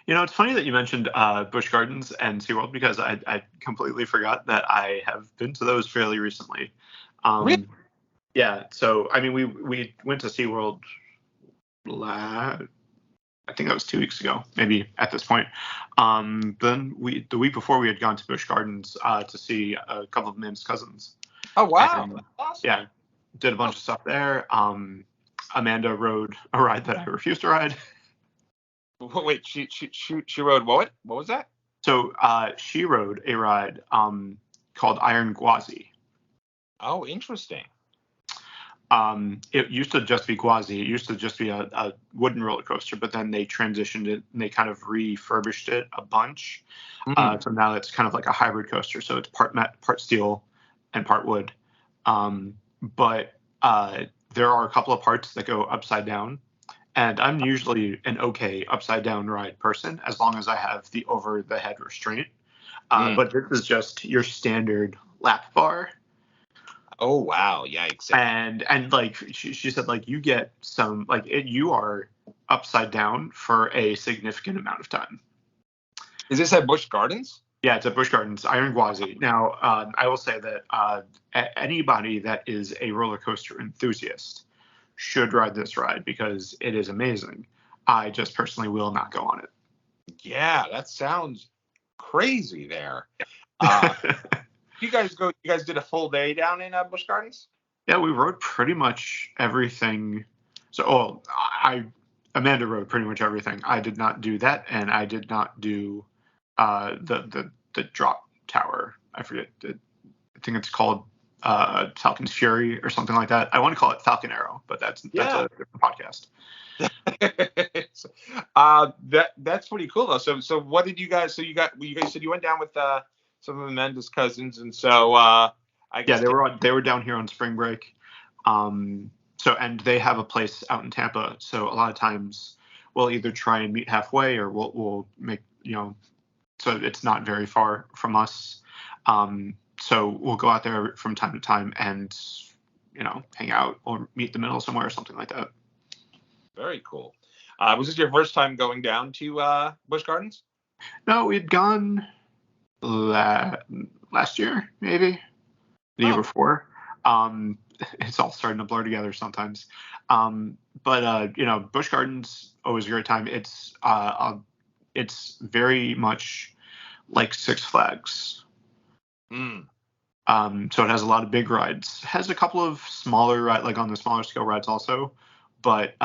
It's funny that you mentioned Busch Gardens and SeaWorld because I completely forgot that I have been to those fairly recently. Really? Yeah, so I mean, we went to SeaWorld I think that was 2 weeks ago, maybe at this point. Then the week before we had gone to Busch Gardens to see a couple of Mim's cousins. Oh, wow. And, That's awesome. yeah, did a bunch of stuff there. Amanda rode a ride that I refused to ride. Wait, she rode what? What was that? So she rode a ride called Iron Gwazi. Oh, interesting. It used to just be Gwazi. It used to just be a wooden roller coaster, but then they transitioned it and they kind of refurbished it a bunch. So now it's kind of like a hybrid coaster. So it's part steel and part wood. But there are a couple of parts that go upside down. And I'm usually an okay upside down ride person as long as I have the over the head restraint. But this is just your standard lap bar. Oh, wow. Yikes. And like she said, like you get some you are upside down for a significant amount of time. Is this at Busch Gardens? Yeah, it's at Busch Gardens, Iron Gwazi. Now, I will say that anybody that is a roller coaster enthusiast should ride this ride because it is amazing. I just personally will not go on it. Yeah, that sounds crazy there. You guys did a full day down in Busch Gardens? Yeah, we rode pretty much everything. So, Amanda rode pretty much everything. I did not do that, and I did not do the drop tower. I forget. I think it's called Falcon's Fury or something like that. I want to call it Falcon Arrow, but that's a different podcast. That's pretty cool though. So what did you guys? So you guys said you went down with some of Amanda's cousins, and so I guess they were down here on spring break. So and they have a place out in Tampa. So a lot of times we'll either try and meet halfway, or we'll make so it's not very far from us. So we'll go out there from time to time and hang out or meet in the middle somewhere or something like that. Very cool. Was this your first time going down to Busch Gardens? No, we'd gone last year, maybe the year before. It's all starting to blur together sometimes. But Busch Gardens always a great time. It's very much like Six Flags. So it has a lot of big rides. It has a couple of smaller rides, like on the smaller scale rides also, but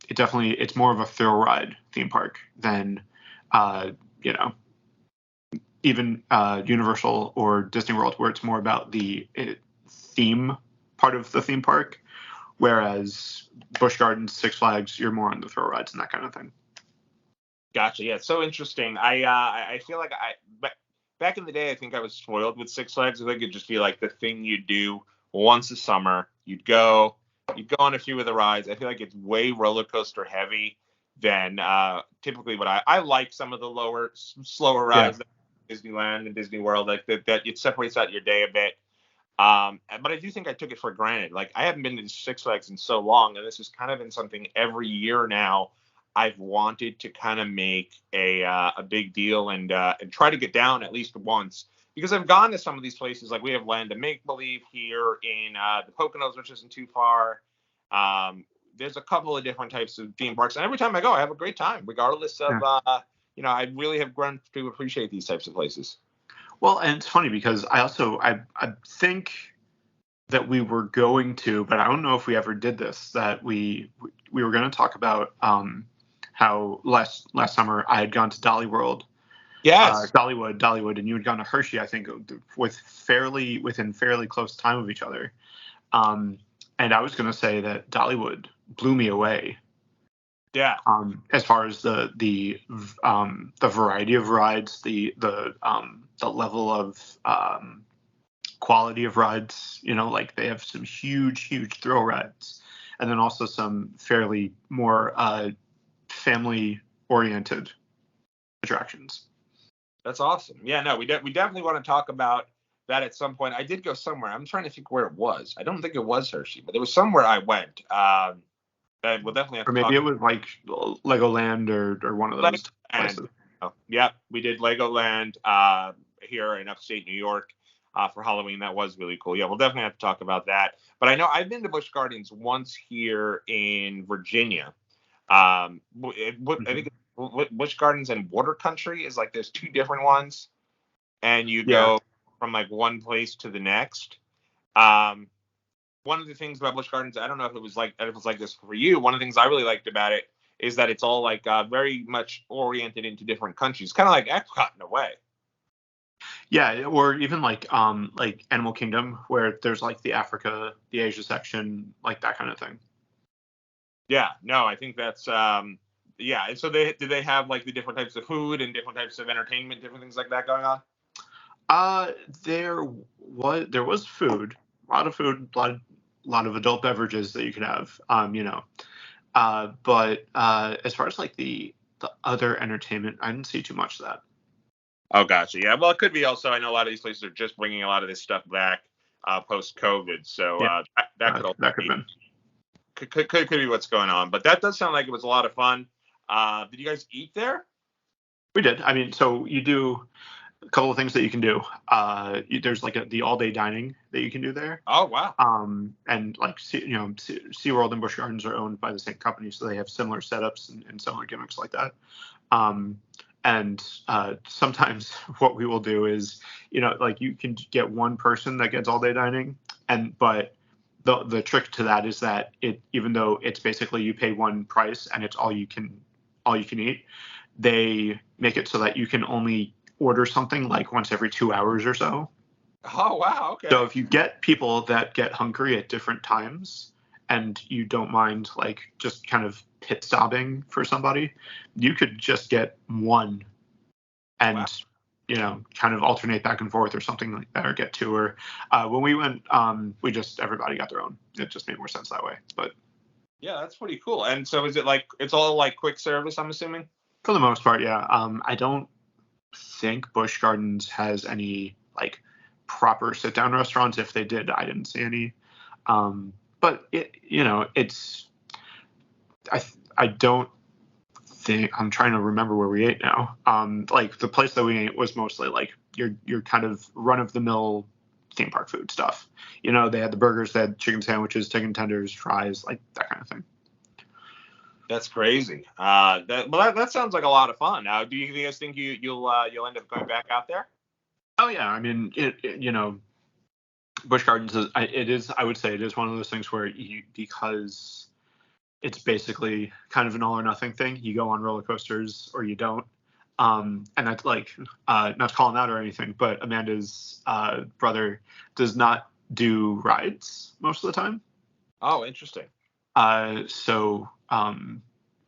it's more of a thrill ride theme park than even Universal or Disney World, where it's more about the theme part of the theme park, whereas Busch Gardens, Six Flags, you're more on the thrill rides and that kind of thing. Gotcha. Yeah, it's so interesting. I feel like back in the day, I think I was spoiled with Six Flags. I think it'd just be like the thing you do once a summer. You'd go on a few of the rides. I feel like it's way roller coaster heavy than typically what I like some of the slower rides. Yeah. Disneyland and Disney World, like that it separates out your day a bit. But I do think I took it for granted. Like I haven't been to Six Flags in so long, and this has kind of been something every year now I've wanted to kind of make a big deal and try to get down at least once, because I've gone to some of these places. Like we have Land of Make Believe here in the Poconos, which isn't too far. There's a couple of different types of theme parks, and every time I go, I have a great time, regardless of I really have grown to appreciate these types of places. Well, and it's funny because I think that we were going to, but I don't know if we ever did this, that we were going to talk about how last summer I had gone to Dolly World. Yes. Dollywood, and you had gone to Hershey, I think, within fairly close time of each other. And I was going to say that Dollywood blew me away. Yeah. As far as the variety of rides, the level of quality of rides, like they have some huge thrill rides, and then also some fairly more family oriented attractions. That's awesome. Yeah, no, we definitely want to talk about that at some point. I did go somewhere. I'm trying to think where it was. I don't think it was Hershey, but it was somewhere I went. We'll definitely have Or to maybe talk. it was like Legoland or one of those And places. yeah, we did Legoland here in upstate New York for Halloween. That was really cool. Yeah, we'll definitely have to talk about that. But I know I've been to Busch Gardens once here in Virginia. I Hmm. think Busch Gardens and Water Country is like there's two different ones, and you Yeah. go from like one place to the next. Um, One of the things about Busch Gardens, I don't know if it was like this for you. One of the things I really liked about it is that it's all like very much oriented into different countries, kind of like Epcot in a way. Yeah, or even like Animal Kingdom, where there's like the Africa, the Asia section, like that kind of thing. Yeah, no, I think that's yeah. And so they have like the different types of food and different types of entertainment, different things like that going on. Uh, there was food, a lot of food, lot of adult beverages that you could have. But as far as like the other entertainment, I didn't see too much of that. Oh, gotcha. Yeah, well, it could be also. I know a lot of these places are just bringing a lot of this stuff back post COVID, so Yeah, that could also that could be have been. could be what's going on. But that does sound like it was a lot of fun. Did you guys eat there? We did. I mean, so you do a couple of things that you can do. There's like the all day dining that you can do there. Oh, wow. And like SeaWorld and Busch Gardens are owned by the same company, so they have similar setups and similar gimmicks like that. Um, and sometimes what we will do is, like you can get one person that gets all day dining, but the trick to that is that even though it's basically you pay one price and it's all you can eat, they make it so that you can only order something like once every 2 hours or so. Oh, wow. So Okay. if you get people that get hungry at different times and you don't mind like just kind of pit stopping for somebody, you could just get one Wow. and kind of alternate back and forth or something like that, or get two. Or when we went, we just everybody got their own. It just made more sense that way. But Yeah, that's pretty cool. And so is it like it's all like quick service, I'm assuming? for the most part, yeah. I don't think Busch Gardens has any like proper sit down restaurants. If they did, I didn't see any. But it's I don't think I'm trying to remember where we ate now. Like the place that we ate was mostly like your kind of run of the mill theme park food stuff. They had the burgers, they had chicken sandwiches, chicken tenders, fries, like that kind of thing. That's crazy. That sounds like a lot of fun. Now, do you guys think you'll end up going back out there? Oh yeah, I mean Busch Gardens is I would say it is one of those things where because it's basically kind of an all or nothing thing. You go on roller coasters or you don't. And that's like not to call him out or anything, but Amanda's brother does not do rides most of the time. Oh, interesting. So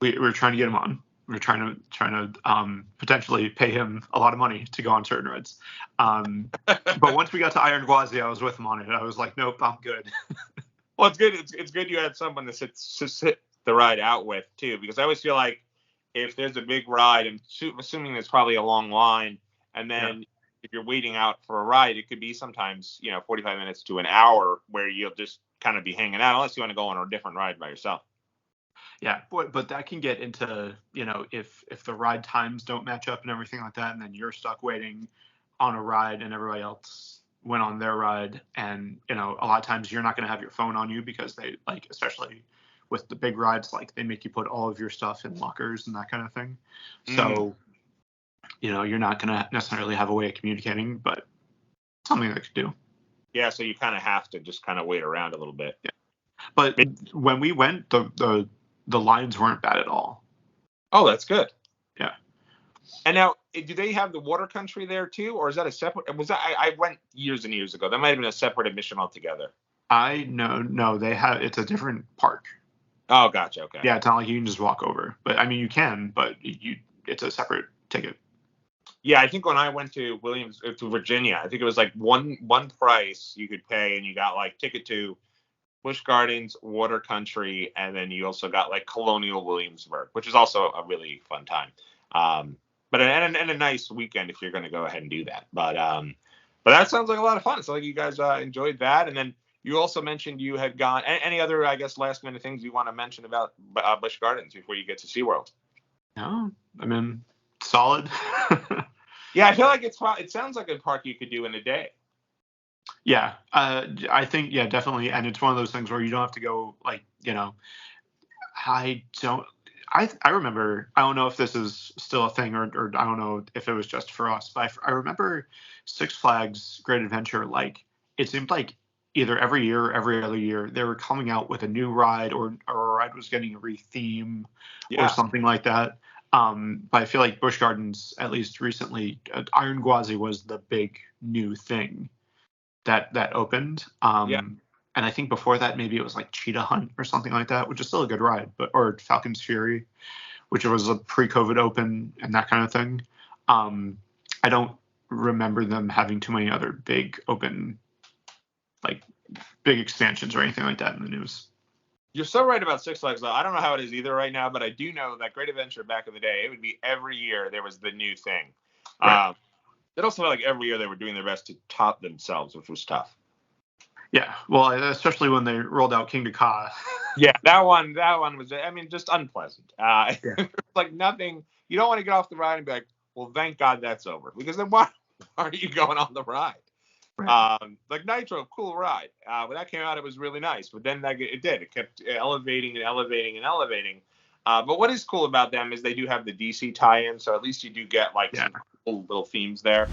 we're trying to get him on. We're trying to potentially pay him a lot of money to go on certain rides. But once we got to Iron Gwazi, I was with him on it. I was like, nope, I'm good. Well, it's good. It's good you had someone to sit the ride out with too, because I always feel like if there's a big ride, and assuming there's probably a long line, and Yeah. then if you're waiting out for a ride, it could be sometimes 45 minutes to an hour where you'll just kind of be hanging out, unless you want to go on a different ride by yourself. Yeah, but that can get into, if the ride times don't match up and everything like that, and then you're stuck waiting on a ride and everybody else went on their ride, and a lot of times you're not going to have your phone on you because they like, especially with the big rides, like they make you put all of your stuff in lockers and that kind of thing. Mm. So you're not going to necessarily have a way of communicating, but something that could do. Yeah, so you kind of have to just kind of wait around a little bit. Yeah. But when we went, the lines weren't bad at all. Oh, that's good. Yeah. And now, do they have the water country there too, or is that a separate? Was that I went years and years ago. That might have been a separate admission altogether. I know, no, they have. It's a different park. Oh, gotcha. Okay. Yeah, it's not like you can just walk over. But I mean, you can, but it's a separate ticket. Yeah, I think when I went to Virginia, I think it was like one price you could pay, and you got like ticket to Busch Gardens, Water Country, and then you also got like Colonial Williamsburg, which is also a really fun time. But and a nice weekend if you're going to go ahead and do that. But that sounds like a lot of fun. It's like you guys enjoyed that, and then You also mentioned you had gone. Any other, I guess, last minute things you want to mention about Busch Gardens before you get to SeaWorld? No, I mean, solid. Yeah, I feel like it sounds like a park you could do in a day. Yeah, I think, yeah, definitely, and it's one of those things where you don't have to go, like, I don't. I remember. I don't know if this is still a thing, or I don't know if it was just for us, but I remember Six Flags Great Adventure. Like, it seemed like either every year or every other year they were coming out with a new ride, or a ride was getting a re-theme or Yeah, something like that. But I feel like Busch Gardens, at least recently, Iron Gwazi was the big new thing that opened. yeah. And I think before that maybe it was like Cheetah Hunt or something like that, which is still a good ride, but or Falcon's Fury, which was a pre-COVID open and that kind of thing. I don't remember them having too many other big open, like big expansions or anything like that in the news. You're so right about Six Flags, though. I don't know how it is either right now, but I do know that Great Adventure back in the day, it would be every year there was the new thing. Right. It also felt like every year they were doing their best to top themselves, which was tough. Yeah, well, especially when they rolled out King Ka. Yeah, that one was, I mean, just unpleasant. Yeah. Like nothing. You don't want to get off the ride and be like, well, thank God that's over, because then why are you going on the ride? Right. Like Nitro, cool ride. When that came out, it was really nice, but then it kept elevating and elevating and elevating. But what is cool about them is they do have the DC tie-in, so at least you do get like Yeah. some cool little themes there.